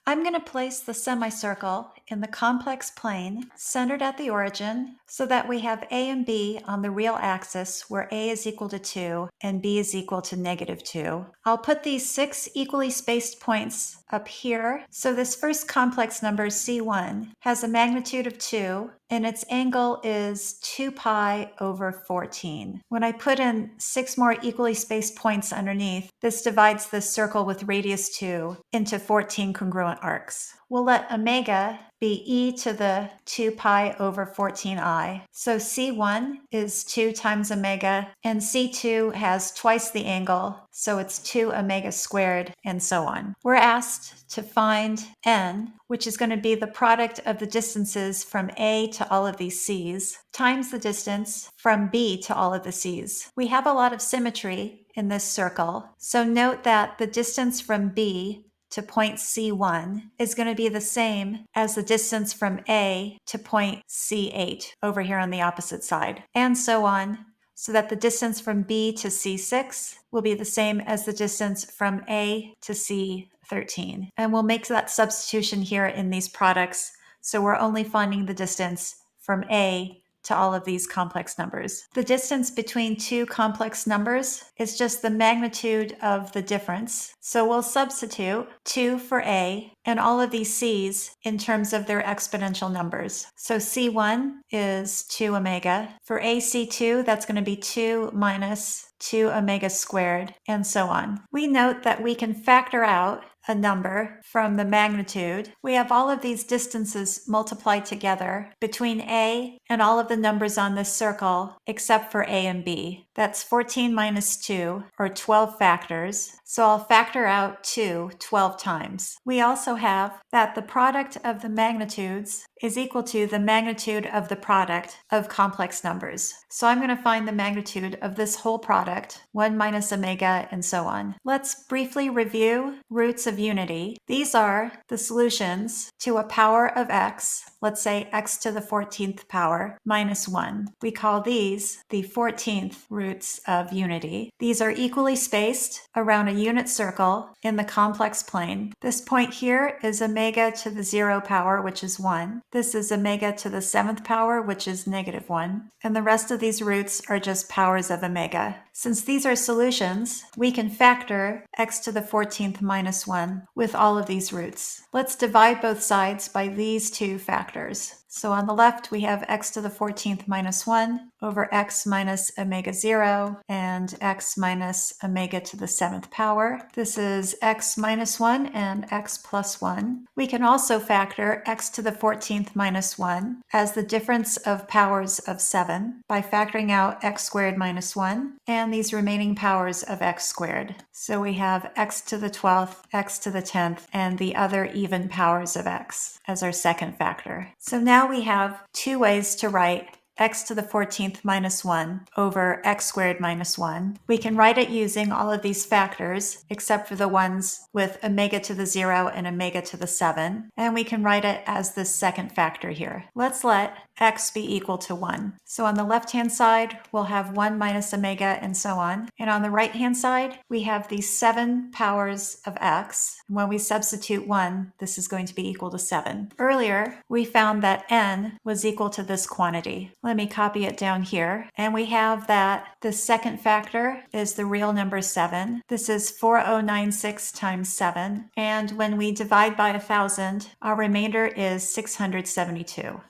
I'm going to place the semicircle in the complex plane centered at the origin so that we have A and B on the real axis where A is equal to 2 and B is equal to -2. I'll put these 6 equally spaced points up here. So this first complex number, C1, has a magnitude of 2 and its angle is 2 pi over 14. When I put in 6 more equally spaced points underneath, this divides this circle with radius 2 into 14 congruent arcs. We'll let omega be e to the 2 pi over 14i. So C1 is 2 times omega, and C2 has twice the angle, so it's 2 omega squared, and so on. We're asked to find n, which is going to be the product of the distances from A to all of these C's, times the distance from B to all of the C's. We have a lot of symmetry in this circle, so note that the distance from B to point C1 is going to be the same as the distance from A to point C8 over here on the opposite side, and so on, so that the distance from B to C6 will be the same as the distance from A to C13. And we'll make that substitution here in these products, so we're only finding the distance from A to all of these complex numbers. The distance between two complex numbers is just the magnitude of the difference. So we'll substitute 2 for A and all of these C's in terms of their exponential numbers. So C1 is 2 omega. For AC2, that's going to be 2 minus 2 omega squared, and so on. We note that we can factor out a number from the magnitude. We have all of these distances multiplied together between A and all of the numbers on this circle except for A and B. That's 14 minus 2, or 12 factors. So I'll factor out 2 12 times. We also have that the product of the magnitudes is equal to the magnitude of the product of complex numbers. So I'm going to find the magnitude of this whole product, 1 minus omega, and so on. Let's briefly review roots of unity. These are the solutions to a power of x, let's say x to the 14th power, minus 1. We call these the 14th roots of unity. These are equally spaced around a unit circle in the complex plane. This point here is omega to the 0 power, which is 1. This is omega to the 7th power, which is -1. And the rest of these roots are just powers of omega. Since these are solutions, we can factor x to the 14th minus 1 with all of these roots. Let's divide both sides by these two factors. So on the left, we have x to the 14th minus 1 over x minus omega 0 and x minus omega to the 7th power. This is x minus 1 and x plus 1. We can also factor x to the 14th minus 1 as the difference of powers of 7 by factoring out x squared minus 1 and these remaining powers of x squared. So we have x to the 12th, x to the 10th, and the other even powers of x as our second factor. So now we have two ways to write x to the 14th minus 1 over x squared minus 1. We can write it using all of these factors, except for the ones with omega to the 0 and omega to the 7. And we can write it as the second factor here. Let's let x be equal to 1. So on the left-hand side, we'll have 1 minus omega and so on. And on the right-hand side, we have these 7 powers of x. And when we substitute 1, this is going to be equal to 7. Earlier, we found that n was equal to this quantity. Let me copy it down here. And we have that the second factor is the real number 7. This is 4096 times 7. And when we divide by 1,000, our remainder is 672.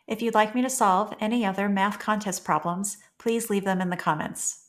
If you'd like me to solve any other math contest problems, please leave them in the comments.